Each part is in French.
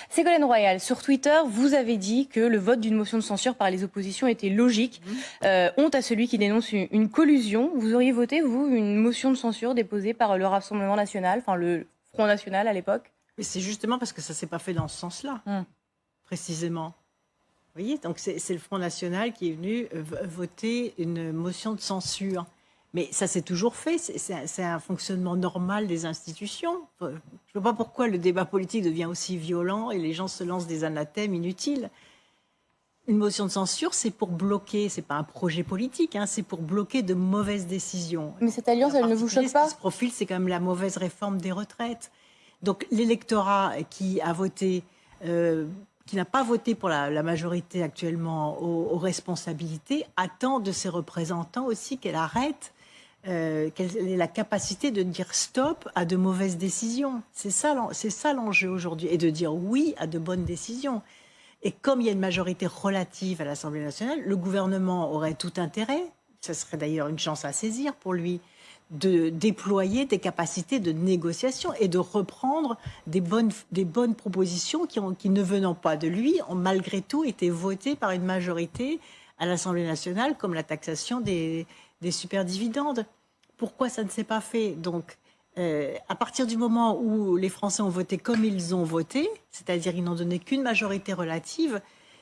Ségolène Royal, sur Twitter, vous avez dit que le vote d'une motion de censure par les oppositions était logique. Honte à celui qui dénonce une collusion. Vous auriez voté, vous, une motion de censure déposée par le Rassemblement national, enfin le Front national à l'époque? Mais c'est justement parce que ça ne s'est pas fait dans ce sens-là, précisément. Vous voyez, donc c'est le Front national qui est venu voter une motion de censure. Mais ça s'est toujours fait, c'est un fonctionnement normal des institutions. Je ne vois pas pourquoi le débat politique devient aussi violent et les gens se lancent des anathèmes inutiles. Une motion de censure, c'est pour bloquer, c'est pas un projet politique, hein, c'est pour bloquer de mauvaises décisions. Mais cette alliance, elle ne vous choque pas? Ce qui se profile, c'est quand même la mauvaise réforme des retraites. Donc l'électorat qui a voté, qui n'a pas voté pour la majorité actuellement aux responsabilités, attend de ses représentants aussi qu'elle arrête, qu'elle ait la capacité de dire stop à de mauvaises décisions. C'est ça l'enjeu aujourd'hui, et de dire oui à de bonnes décisions. Et comme il y a une majorité relative à l'Assemblée nationale, le gouvernement aurait tout intérêt, ce serait d'ailleurs une chance à saisir pour lui, de déployer des capacités de négociation et de reprendre des bonnes propositions qui, ne venant pas de lui, ont malgré tout été votées par une majorité à l'Assemblée nationale, comme la taxation des superdividendes. Pourquoi ça ne s'est pas fait? Donc, à partir du moment où les Français ont voté comme ils ont voté, c'est-à-dire ils n'ont donné qu'une majorité relative,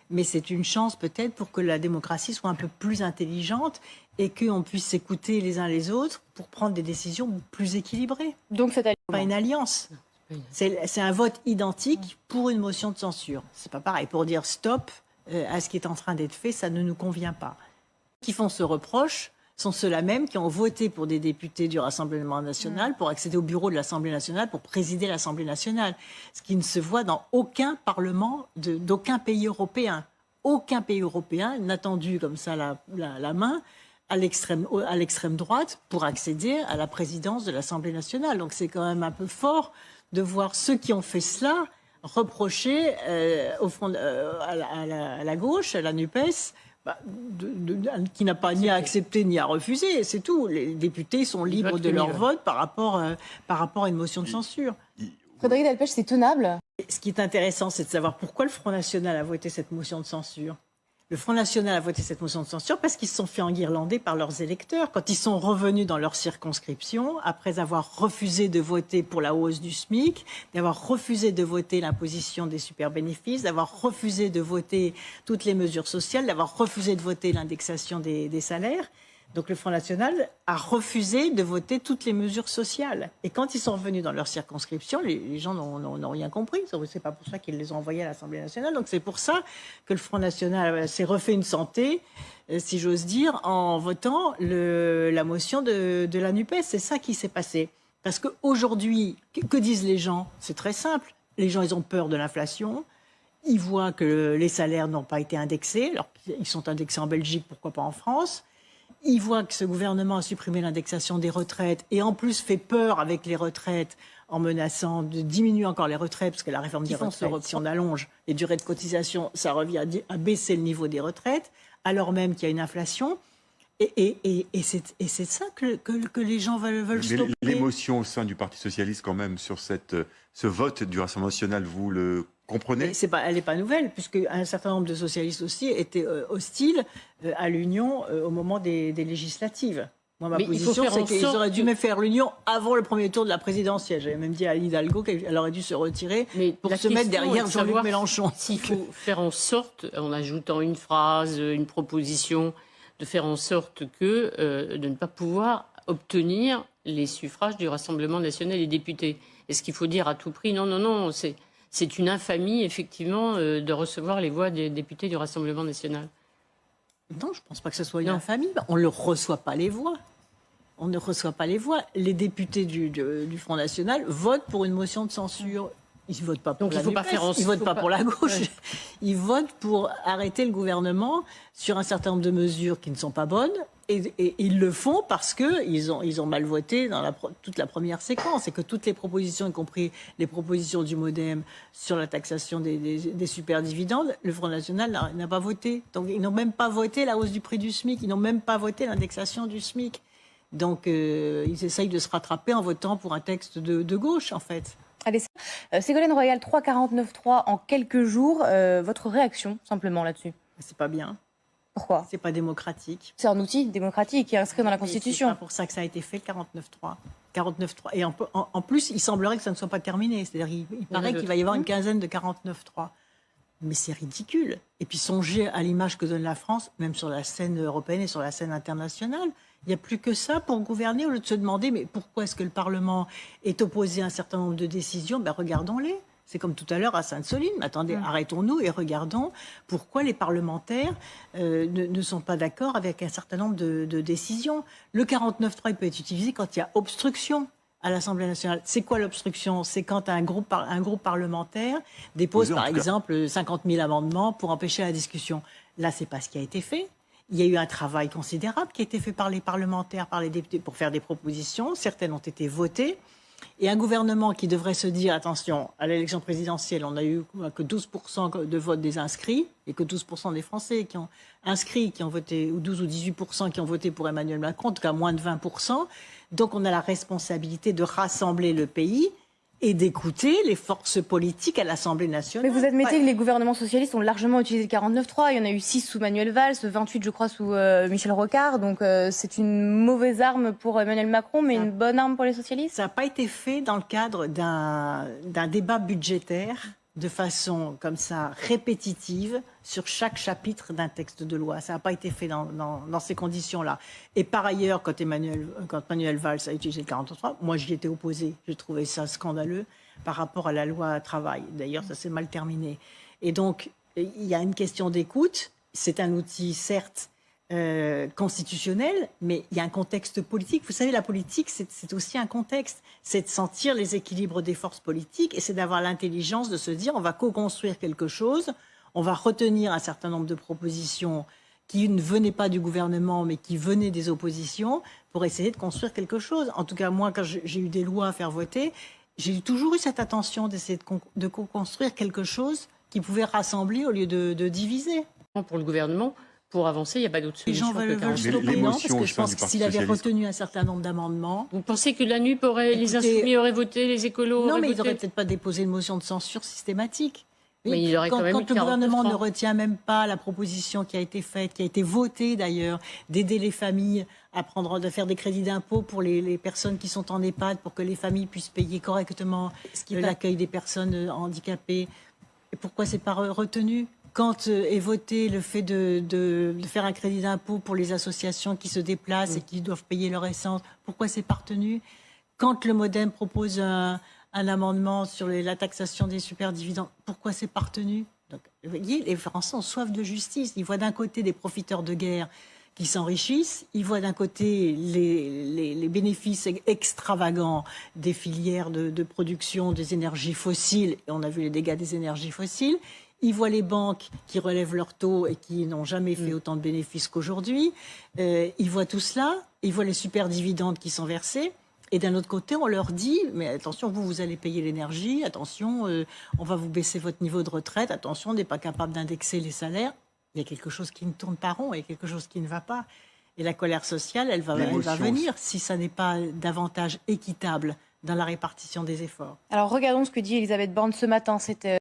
mais c'est une chance peut-être pour que la démocratie soit un peu plus intelligente et qu'on puisse s'écouter les uns les autres pour prendre des décisions plus équilibrées. Donc c'est pas une alliance. C'est un vote identique pour une motion de censure. C'est pas pareil. Pour dire stop à ce qui est en train d'être fait, ça ne nous convient pas. Qui font ce reproche sont ceux-là même qui ont voté pour des députés du Rassemblement national pour accéder au bureau de l'Assemblée nationale, pour présider l'Assemblée nationale. Ce qui ne se voit dans aucun parlement d'aucun pays européen. Aucun pays européen n'a tendu comme ça la main à l'extrême droite pour accéder à la présidence de l'Assemblée nationale. Donc c'est quand même un peu fort de voir ceux qui ont fait cela reprocher à la gauche, à la NUPES, qui n'a pas ni à accepter ni à refuser, c'est tout. Les députés sont libres de leur vote par rapport à une motion de censure. Frédérique Delpech, c'est tenable? Ce qui est intéressant, c'est de savoir pourquoi le Front national a voté cette motion de censure. Le Front national a voté cette motion de censure parce qu'ils se sont fait enguirlander par leurs électeurs. Quand ils sont revenus dans leur circonscription, après avoir refusé de voter pour la hausse du SMIC, d'avoir refusé de voter l'imposition des super-bénéfices, d'avoir refusé de voter toutes les mesures sociales, d'avoir refusé de voter l'indexation des salaires. Donc le Front national a refusé de voter toutes les mesures sociales. Et quand ils sont revenus dans leur circonscription, les gens n'ont rien compris. C'est pas pour ça qu'ils les ont envoyés à l'Assemblée nationale. Donc c'est pour ça que le Front national s'est refait une santé, si j'ose dire, en votant la motion de la NUPES. C'est ça qui s'est passé. Parce qu'aujourd'hui, que disent les gens? C'est très simple. Les gens, ils ont peur de l'inflation. Ils voient que les salaires n'ont pas été indexés. Alors, ils sont indexés en Belgique, pourquoi pas en France? Ils voient que ce gouvernement a supprimé l'indexation des retraites et en plus fait peur avec les retraites en menaçant de diminuer encore les retraites, parce que la réforme des retraites, si on allonge les durées de cotisation, ça revient à baisser le niveau des retraites, alors même qu'il y a une inflation. Et c'est ça que les gens veulent stopper. L'émotion au sein du Parti socialiste quand même sur ce vote du Rassemblement national, vous le comprenez? Elle n'est pas nouvelle, puisque un certain nombre de socialistes aussi étaient hostiles à l'union au moment des législatives. Moi, ma position, c'est qu'ils auraient dû même faire l'union avant le premier tour de la présidentielle. J'avais même dit à Anne Hidalgo qu'elle aurait dû se retirer pour se mettre derrière Jean-Luc Mélenchon. S'il faut faire en sorte, en ajoutant une phrase, une proposition, de faire en sorte de ne pas pouvoir obtenir les suffrages du Rassemblement national et députés. Est-ce qu'il faut dire à tout prix non, c'est une infamie, effectivement, de recevoir les voix des députés du Rassemblement national? Non, je ne pense pas que ce soit une infamie. On ne reçoit pas les voix. On ne reçoit pas les voix. Les députés du Front national votent pour une motion de censure. Ils ne votent pas pour la NUPES, ils ne votent pas pour la gauche. Ouais. Ils votent pour arrêter le gouvernement sur un certain nombre de mesures qui ne sont pas bonnes. Et ils le font parce qu'ils ont mal voté dans toute la première séquence. Et que toutes les propositions, y compris les propositions du MoDem sur la taxation des superdividendes, le Front national n'a pas voté. Donc ils n'ont même pas voté la hausse du prix du SMIC. Ils n'ont même pas voté l'indexation du SMIC. Donc ils essayent de se rattraper en votant pour un texte de gauche, en fait. Allez, Ségolène Royal, 3,49,3 en quelques jours. Votre réaction, simplement, là-dessus? C'est pas bien. Pourquoi? C'est pas démocratique. C'est un outil démocratique qui est inscrit dans la Constitution. C'est pas pour ça que ça a été fait, le 49.3. 49.3. Et en plus, il semblerait que ça ne soit pas terminé. C'est-à-dire il paraît qu'il va y avoir une quinzaine de 49.3. Mais c'est ridicule. Et puis songez à l'image que donne la France, même sur la scène européenne et sur la scène internationale. Il n'y a plus que ça pour gouverner, au lieu de se demander mais pourquoi est-ce que le Parlement est opposé à un certain nombre de décisions. Ben, regardons-les. C'est comme tout à l'heure à Sainte-Soline. Mais attendez, arrêtons-nous et regardons pourquoi les parlementaires ne sont pas d'accord avec un certain nombre de décisions. Le 49.3 peut être utilisé quand il y a obstruction à l'Assemblée nationale. C'est quoi l'obstruction? C'est quand un groupe parlementaire dépose, par exemple, 50 000 amendements pour empêcher la discussion. Là, c'est pas ce qui a été fait. Il y a eu un travail considérable qui a été fait par les parlementaires, par les députés, pour faire des propositions. Certaines ont été votées. Et un gouvernement qui devrait se dire, attention, à l'élection présidentielle, on n'a eu que 12% de vote des inscrits, et que 12% des Français qui ont inscrit, qui ont voté, ou 12 ou 18% qui ont voté pour Emmanuel Macron, en tout cas moins de 20%. Donc on a la responsabilité de rassembler le pays et d'écouter les forces politiques à l'Assemblée nationale. Mais vous admettez que les gouvernements socialistes ont largement utilisé le 49.3. Il y en a eu 6 sous Manuel Valls, 28 je crois sous Michel Rocard. Donc c'est une mauvaise arme pour Emmanuel Macron, mais une bonne arme pour les socialistes. Ça n'a pas été fait dans le cadre d'un débat budgétaire de façon comme ça répétitive sur chaque chapitre d'un texte de loi. Ça n'a pas été fait dans ces conditions-là. Et par ailleurs, quand Manuel Valls a utilisé le 49.3, moi j'y étais opposée. J'ai trouvé ça scandaleux par rapport à la loi travail. D'ailleurs, ça s'est mal terminé. Et donc, il y a une question d'écoute. C'est un outil, certes, constitutionnel, mais il y a un contexte politique. Vous savez, la politique, c'est aussi un contexte. C'est de sentir les équilibres des forces politiques et c'est d'avoir l'intelligence de se dire on va co-construire quelque chose, on va retenir un certain nombre de propositions qui ne venaient pas du gouvernement mais qui venaient des oppositions pour essayer de construire quelque chose. En tout cas, moi, quand j'ai eu des lois à faire voter, j'ai toujours eu cette attention d'essayer de co-construire quelque chose qui pouvait rassembler au lieu de diviser. Pour le gouvernement, pour avancer, il n'y a pas d'autre solution. Les gens veulent stopper, non? Parce que je pense que s'il avait retenu un certain nombre d'amendements... Vous pensez que la NUP les Insoumis auraient voté, les écolos auraient voté? Non, mais ils n'auraient peut-être pas déposé une motion de censure systématique. Mais il aurait quand même le gouvernement ne retient même pas la proposition qui a été faite, qui a été votée d'ailleurs, d'aider les familles de faire des crédits d'impôt pour les personnes qui sont en EHPAD, pour que les familles puissent payer correctement l'accueil des personnes handicapées. Et pourquoi c'est pas retenu? Quand est voté le fait de faire un crédit d'impôt pour les associations qui se déplacent et qui doivent payer leur essence, pourquoi c'est pas retenu? Quand le MoDem propose un amendement sur la taxation des superdividendes, pourquoi c'est pas retenu? Donc, vous voyez, les Français ont soif de justice. Ils voient d'un côté des profiteurs de guerre qui s'enrichissent, ils voient d'un côté les bénéfices extravagants des filières de production des énergies fossiles, et on a vu les dégâts des énergies fossiles. Ils voient les banques qui relèvent leurs taux et qui n'ont jamais fait autant de bénéfices qu'aujourd'hui. Ils voient tout cela. Ils voient les super dividendes qui sont versés. Et d'un autre côté, on leur dit, mais attention, vous allez payer l'énergie. Attention, on va vous baisser votre niveau de retraite. Attention, on n'est pas capable d'indexer les salaires. Il y a quelque chose qui ne tourne pas rond. Il y a quelque chose qui ne va pas. Et la colère sociale, elle va venir si ça n'est pas davantage équitable dans la répartition des efforts. Alors regardons ce que dit Elisabeth Borne ce matin. C'était